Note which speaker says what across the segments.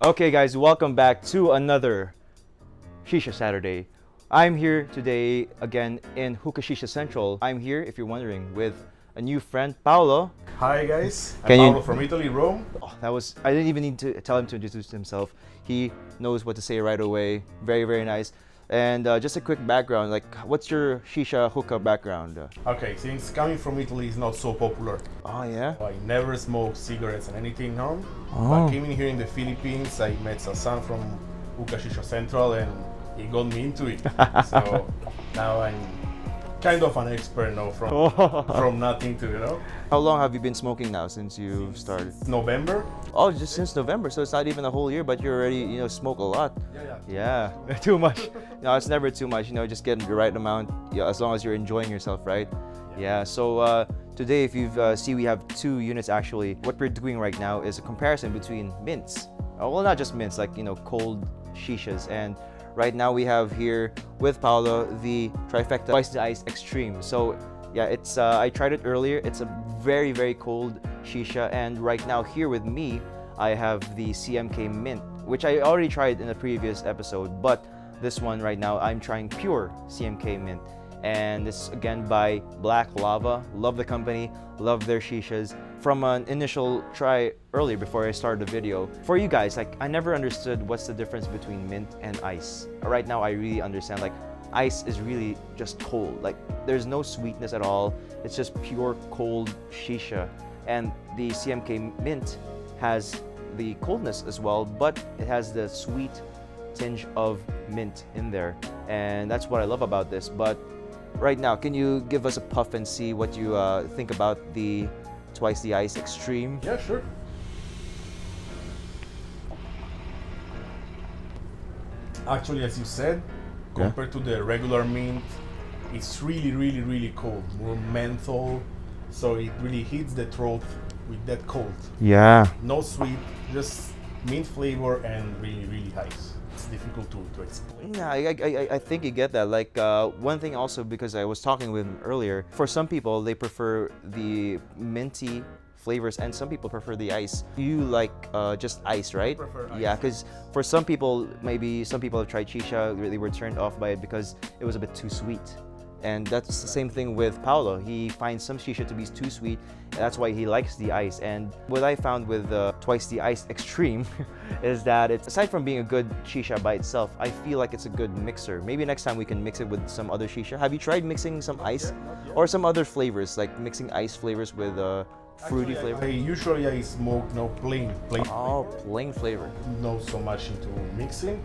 Speaker 1: Okay guys, welcome back to another Shisha Saturday. I'm here today again in Shisha Central. I'm here, if you're wondering, with a new friend, Paolo.
Speaker 2: Hi guys, I'm
Speaker 1: Can you-
Speaker 2: Paolo from Italy, Rome.
Speaker 1: I didn't even need to tell him to introduce himself. He knows what to say right away. Very, very nice. And just a quick background, like what's your Shisha hookah background?
Speaker 2: Okay, since coming from Italy is not so popular,
Speaker 1: Oh yeah?
Speaker 2: I never smoked cigarettes and anything home.
Speaker 1: Oh.
Speaker 2: But came in here in the Philippines, I met Sasan from Shisha Central and he got me into it. So now I'm kind of an expert now from nothing to,
Speaker 1: How long have you been smoking now since you started?
Speaker 2: November.
Speaker 1: Oh, just since November, so it's not even a whole year, but you already, smoke a lot.
Speaker 2: Yeah.
Speaker 1: Yeah, too much. No, it's never too much. Just getting the right amount. Yeah, as long as you're enjoying yourself, right? Yeah. So today, if you've see, we have two units actually. What we're doing right now is a comparison between mints. Well, not just mints, like cold shishas. And right now we have here with Paolo the TRIFECTA Twice the Ice Extreme. So yeah, it's I tried it earlier. It's a very, very cold shisha, and right now here with me, I have the CMK Mint, which I already tried in a previous episode, but this one right now I'm trying pure CMK Mint, and this again by Black Lava. Love the company, love their shishas. From an initial try earlier before I started the video, for you guys, like I never understood what's the difference between mint and ice. Right now I really understand, like ice is really just cold, like there's no sweetness at all. It's just pure cold shisha, and the CMK Mint has the coldness as well, but it has the sweet tinge of mint in there, and that's what I love about this. But right now, can you give us a puff and see what you think about the Twice the Ice Extreme?
Speaker 2: Yeah, sure. Actually, as you said, compared to the regular mint, it's really, really, really cold. More menthol, so it really hits the throat with that cold.
Speaker 1: Yeah.
Speaker 2: No sweet, just mint flavor and really, really ice. It's difficult to explain.
Speaker 1: Yeah, I think you get that. Like one thing also, because I was talking with him earlier, for some people they prefer the minty flavors and some people prefer the ice. You like just ice, right?
Speaker 2: Prefer ice.
Speaker 1: Yeah, because for some people, maybe some people have tried shisha, they were turned off by it because it was a bit too sweet. And that's the same thing with Paolo. He finds some shisha to be too sweet, and that's why he likes the ice. And what I found with Twice the Ice Extreme is that it's, aside from being a good shisha by itself, I feel like it's a good mixer. Maybe next time we can mix it with some other shisha. Have you tried mixing some ice or some other flavors, like mixing ice flavors with fruity flavor?
Speaker 2: Usually I smoke plain.
Speaker 1: Oh, plain flavor.
Speaker 2: Not so much into mixing,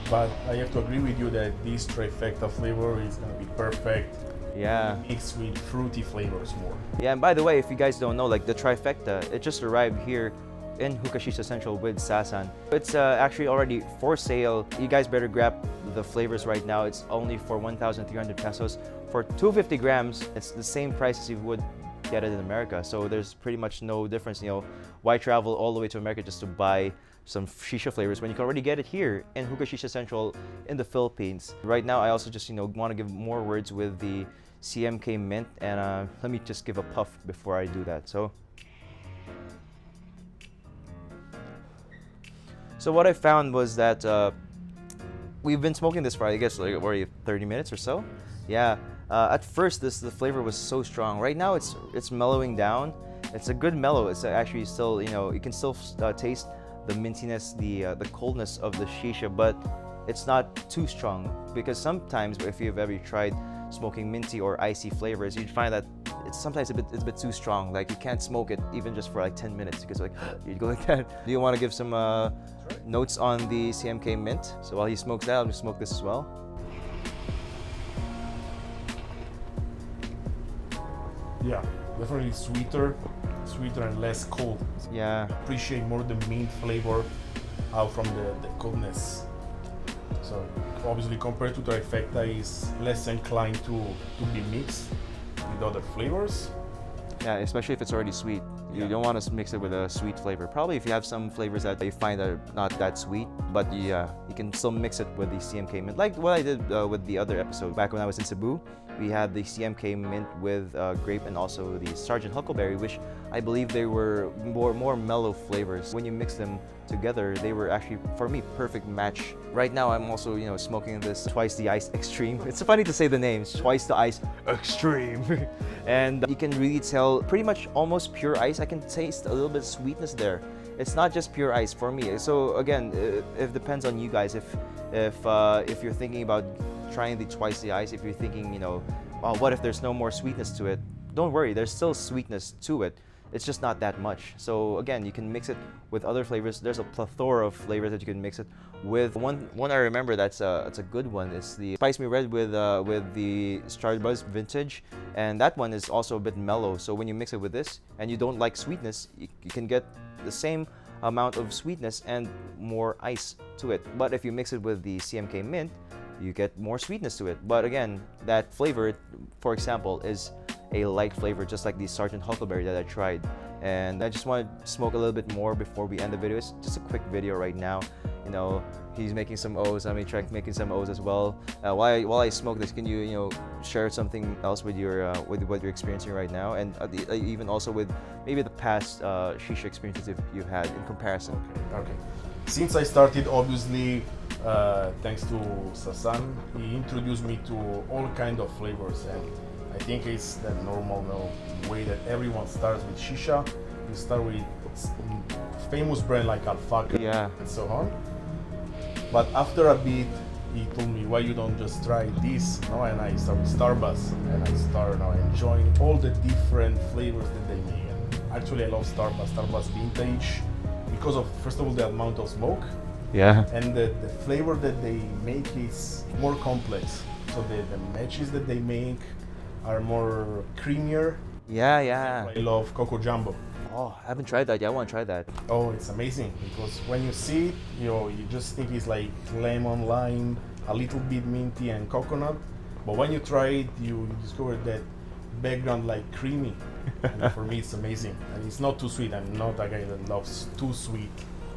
Speaker 2: but I have to agree with you that this trifecta flavor is gonna be perfect.
Speaker 1: Yeah.
Speaker 2: Mixed with fruity flavors more.
Speaker 1: Yeah, and by the way, if you guys don't know, like the trifecta, it just arrived here in Shisha Central with Sasan. It's actually already for sale. You guys better grab the flavors right now. It's only for 1,300 pesos. For 250 grams, it's the same price as you would get it in America. So there's pretty much no difference. Why travel all the way to America just to buy some shisha flavors when you can already get it here in Shisha Central in the Philippines? Right now, I also just want to give more words with the CMK Mint, and let me just give a puff before I do that. So what I found was that we've been smoking this for, I guess, like already 30 minutes or so. Yeah. At first, the flavor was so strong. Right now, it's mellowing down. It's a good mellow. It's actually still, you can still taste the mintiness, the coldness of the shisha, but it's not too strong. Because sometimes, if you've ever tried smoking minty or icy flavors, you'd find that it's sometimes it's a bit too strong. Like you can't smoke it even just for like 10 minutes because like you'd go like that. Do you want to give some notes on the CMK Mint? So while he smokes that, I'll just smoke this as well.
Speaker 2: Yeah, definitely sweeter and less cold.
Speaker 1: Yeah.
Speaker 2: Appreciate more the mint flavor out from the coldness. So obviously compared to trifecta is less inclined to be mixed with other flavors.
Speaker 1: Yeah, especially if it's already sweet. You don't want to mix it with a sweet flavor. Probably if you have some flavors that you find are not that sweet, but yeah, you can still mix it with the CMK Mint. Like what I did with the other episode back when I was in Cebu. We had the CMK mint with grape and also the Sergeant Huckleberry, which I believe they were more mellow flavors. When you mix them together, they were actually, for me, perfect match. Right now, I'm also, smoking this Twice the Ice Extreme. It's funny to say the name, Twice the Ice Extreme. And you can really tell pretty much almost pure ice. I can taste a little bit of sweetness there. It's not just pure ice for me. So again, it depends on you guys. If you're thinking about trying the Twice the Ice, if you're thinking, oh, what if there's no more sweetness to it? Don't worry, there's still sweetness to it. It's just not that much. So again, you can mix it with other flavors. There's a plethora of flavors that you can mix it with. One I remember that's a good one is the Spice Me Red with the Starbucks Vintage, and that one is also a bit mellow. So when you mix it with this and you don't like sweetness, you can get the same amount of sweetness and more ice to it. But if you mix it with the CMK Mint, you get more sweetness to it. But again, that flavor, for example, is a light flavor, just like the Sergeant Huckleberry that I tried. And I just want to smoke a little bit more before we end the video. It's just a quick video right now. He's making some O's. I'm making some O's as well. While I smoke this, can you share something else with your with what you're experiencing right now, and even also with maybe the past shisha experiences you've had in comparison?
Speaker 2: Okay. Since I started, obviously, thanks to Sasan, he introduced me to all kind of flavors, and I think it's the normal way that everyone starts with shisha. You start with famous brand like Alpaca,
Speaker 1: yeah,
Speaker 2: and so on. But after a bit, he told me, why you don't just try this? And I start with Starbucks, and I start now enjoying all the different flavors that they make. And actually, I love Starbucks Vintage, because of, first of all, the amount of smoke.
Speaker 1: Yeah.
Speaker 2: And the flavor that they make is more complex. So the matches that they make are more creamier.
Speaker 1: Yeah.
Speaker 2: I love Coco Jumbo.
Speaker 1: Oh, I haven't tried that yet. I want to try that.
Speaker 2: Oh, it's amazing, because when you see it, you just think it's like lemon, lime, a little bit minty and coconut. But when you try it, you discover that background like creamy. And for me, it's amazing. And it's not too sweet. I'm not a guy that loves too sweet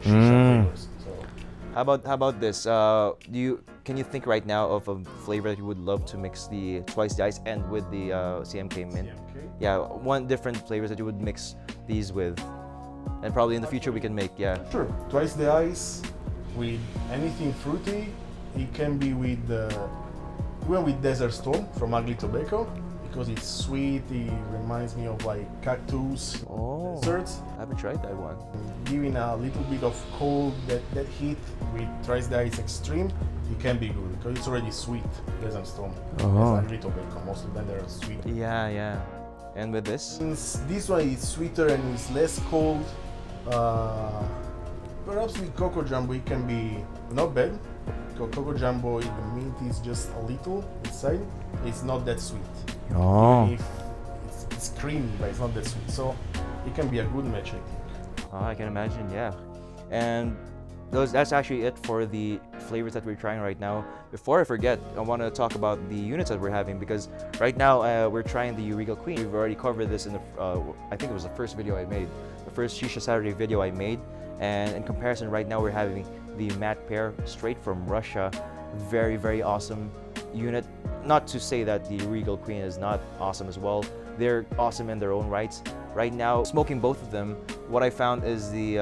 Speaker 2: shisha flavors. So.
Speaker 1: How about this? Can you think right now of a flavor that you would love to mix the Twice the Ice and with the CMK Mint?
Speaker 2: CMK?
Speaker 1: Yeah, one different flavors that you would mix these with, and probably in the future we can make. Yeah.
Speaker 2: Sure. Twice the Ice with anything fruity. It can be with even with Desert Storm from Ugly Tobacco, because it's sweet. It reminds me of like cactus desserts.
Speaker 1: I haven't tried that one.
Speaker 2: Giving a little bit of cold, that heat with Twice the Ice Extreme, it can be good because it's already sweet. Desert Storm. It's Ugly Tobacco. Most of them are sweet.
Speaker 1: Yeah. And with this?
Speaker 2: Since this one is sweeter and it's less cold, perhaps with Coco Jumbo it can be not bad. Coco Jumbo, the mint is just a little inside. It's not that sweet.
Speaker 1: Oh.
Speaker 2: If it's creamy, but it's not that sweet. So it can be a good match, I think.
Speaker 1: I can imagine, yeah. And that's actually it for the flavors that we're trying right now. Before I forget, I want to talk about the units that we're having, because right now we're trying the Regal Queen. We've already covered this in the, I think it was the first video I made, the first Shisha Saturday video I made. And in comparison, right now we're having the matte pair straight from Russia. Very awesome unit. Not to say that the Regal Queen is not awesome as well. They're awesome in their own rights. Right now, smoking both of them, what I found is the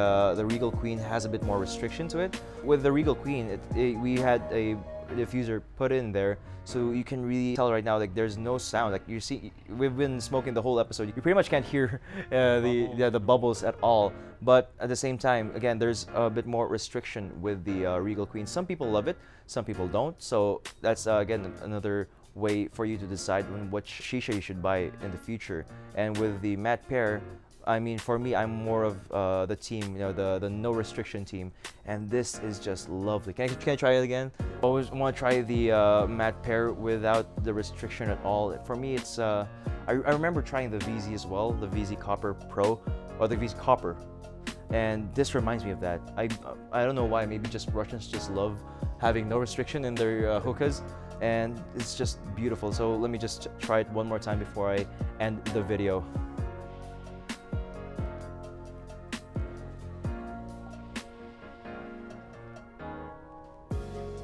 Speaker 1: Regal Queen has a bit more restriction to it. With the Regal Queen, we had a diffuser put in there, so you can really tell right now, like, there's no sound. Like, you see, we've been smoking the whole episode. You pretty much can't hear the bubbles at all. But at the same time, again, there's a bit more restriction with the Regal Queen. Some people love it, some people don't. So that's again another way for you to decide on what shisha you should buy in the future. And with the matte pair, I mean, for me, I'm more of the team, the no restriction team, and this is just lovely. Can I try it again? I always want to try the matte pair without the restriction at all. For me, it's I remember trying the VZ as well, the VZ Copper Pro, or the VZ Copper, and this reminds me of that. I don't know why. Maybe just Russians just love having no restriction in their hookahs, and it's just beautiful. So let me just try it one more time before I end the video.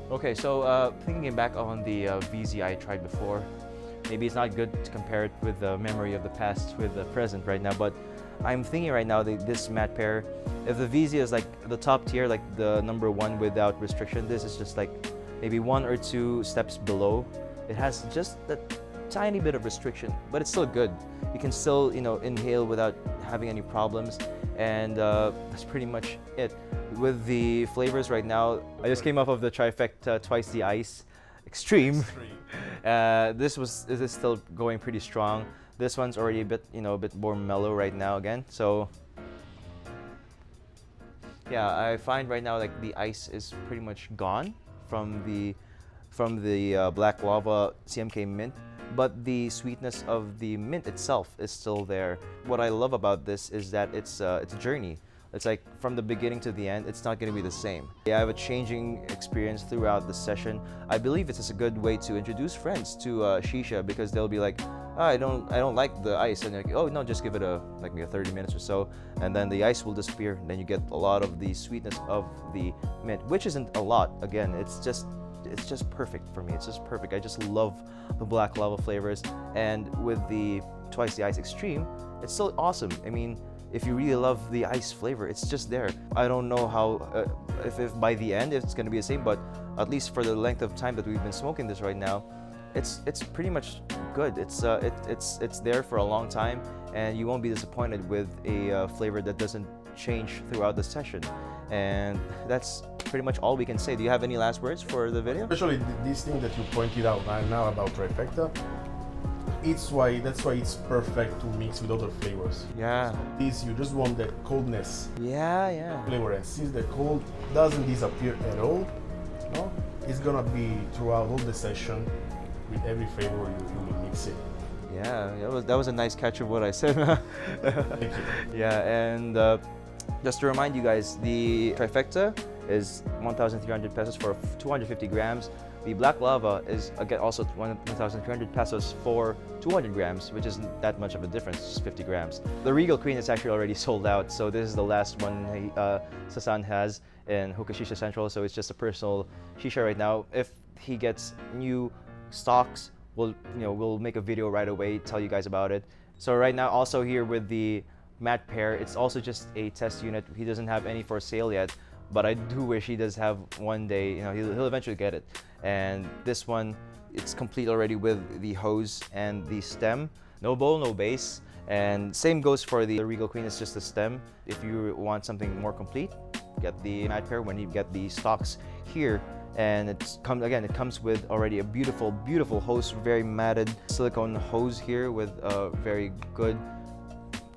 Speaker 1: Okay, so thinking back on the VZ I tried before, maybe it's not good to compare it with the memory of the past with the present right now, but I'm thinking right now that this matte pair, if the VZ is like the top tier, like the #1 without restriction, this is just like maybe 1 or 2 steps below. It has just a tiny bit of restriction, but it's still good. You can still, you know, inhale without having any problems, and that's pretty much it. With the flavors right now, I just came off of the TRIFECTA Twice the Ice Extreme. This is still going pretty strong. This one's already a bit, you know, a bit more mellow right now again. So yeah, I find right now like the ice is pretty much gone from the Black Lava CMK mint, but the sweetness of the mint itself is still there. What I love about this is that it's a journey. It's like from the beginning to the end, it's not going to be the same. I have a changing experience throughout the session. I believe it's just a good way to introduce friends to Shisha, because they'll be like, oh, I don't like the ice, and you're like, oh no, just give it like maybe 30 minutes or so, and then the ice will disappear, and then you get a lot of the sweetness of the mint, which isn't a lot. Again, it's just perfect for me. It's just perfect. I just love the Black Lava flavors, and with the Twice the Ice Extreme, it's still awesome. I mean, if you really love the ice flavor, it's just there. I don't know how, if by the end it's gonna be the same, but at least for the length of time that we've been smoking this right now, it's pretty much good. It's there for a long time, and you won't be disappointed with a flavor that doesn't change throughout the session. And that's pretty much all we can say. Do you have any last words for the video?
Speaker 2: Especially this thing that you pointed out right now about TRIFECTA. That's why it's perfect to mix with other flavors.
Speaker 1: Yeah.
Speaker 2: This, you just want that coldness.
Speaker 1: Yeah.
Speaker 2: Flavor, and since the cold doesn't disappear at all, no, it's gonna be throughout all the session with every flavor you will mix it.
Speaker 1: Yeah, that was a nice catch of what I said.
Speaker 2: Thank you.
Speaker 1: Yeah, and just to remind you guys, the TRIFECTA is 1,300 pesos for 250 grams. The Black Lava is again also 1,300 pesos for 200 grams, which isn't that much of a difference, just 50 grams. The Regal Queen is actually already sold out, so this is the last one Sasan has in Hookah Shisha Central, so it's just a personal shisha right now. If he gets new stocks, we'll make a video right away, tell you guys about it. So right now, also here with the matte pair, it's also just a test unit. He doesn't have any for sale yet, but I do wish he does have one day. You know, he'll eventually get it. And this one, it's complete already with the hose and the stem. No bowl, no base. And same goes for the Regal Queen, it's just the stem. If you want something more complete, get the matte pair when you get the stocks here. And it comes with already a beautiful hose, very matted silicone hose here with a very good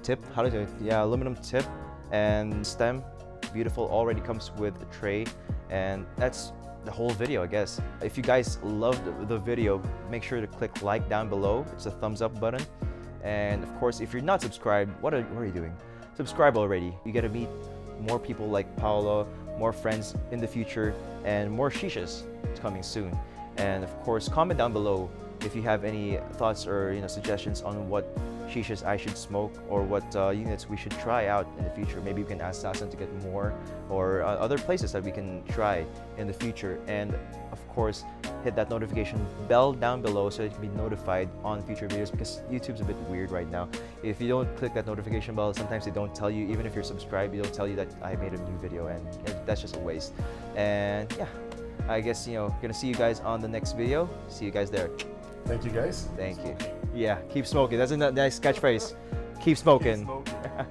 Speaker 1: tip. How do you say it? Yeah, aluminum tip and stem. Beautiful, already comes with a tray, and that's the whole video, I guess. If you guys loved the video, make sure to click like down below. It's a thumbs up button. And of course, if you're not subscribed, what are you doing? Subscribe already. You get to meet more people like Paolo, more friends in the future, and more shishas coming soon. And of course, comment down below if you have any thoughts or suggestions on what shishas I should smoke, or what units we should try out in the future. Maybe you can ask Sasan to get more, or other places that we can try in the future. And of course, hit that notification bell down below so that you can be notified on future videos, because YouTube's a bit weird right now. If you don't click that notification bell, sometimes they don't tell you, even if you're subscribed, they don't tell you that I made a new video, and that's just a waste. And yeah, I guess gonna see you guys on the next video. See you guys there.
Speaker 2: Thank you guys.
Speaker 1: Thank you. Yeah, keep smoking. That's a nice catchphrase. Keep smoking.
Speaker 2: Keep smoking.